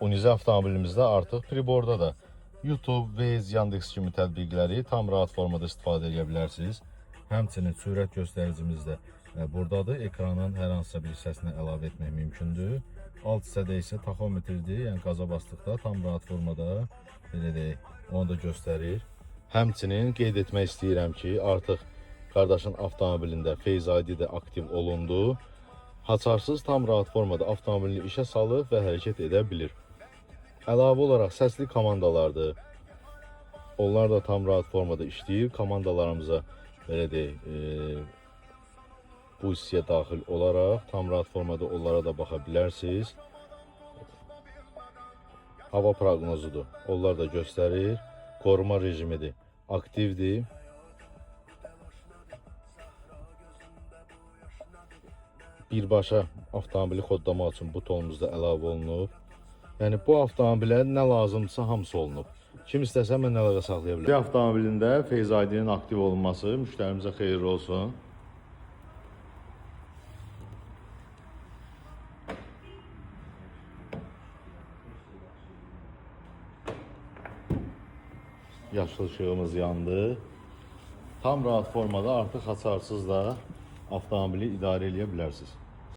Unize avtomobilimizdə artıq Priborda da YouTube, Waze, Yandex kimi tətbiqləri tam rahat formada istifadə edə bilərsiniz. Həmçinin sürət göstəricimiz də buradadır. Ekranın hər hansısa bir hissəsinə əlavə etmək mümkündür. Alt hissədə isə taxometrdir. Yəni qaza basdıqda tam rahat formada belə deyək, onu da göstərir. Həmçinin qeyd etmək istəyirəm ki, artıq qardaşın avtomobilində Face ID də aktiv olundu. Haçarsız tam rahat formada avtomobilini işə salıb və hərəkət edə bilir. Əlavə olaraq səsli komandalardır. Onlar da tam rahat formada işləyir. Komandalarımıza belə deyək, bu hissəyə daxil olaraq tam rahat formada onlara da baxa bilərsiniz. Hava proqnozudur. Onlar da göstərir. Qoruma rejimidir. Aktivdir. Birbaşa avtomobili kodlamaq üçün butonumuz da əlavə olunub. Yəni bu avtomobilə nə lazımdırsa hamısı olunub. Kim istəsə mən əlaqə saxlaya bilərəm. Bu avtomobilində Face ID-nin aktiv olunması müştərimizə xeyirli olsun. Yaşıl ışığımız yandı. Tam rahat formada artıq haçarsız da avtomobili idarə edə bilərsiniz.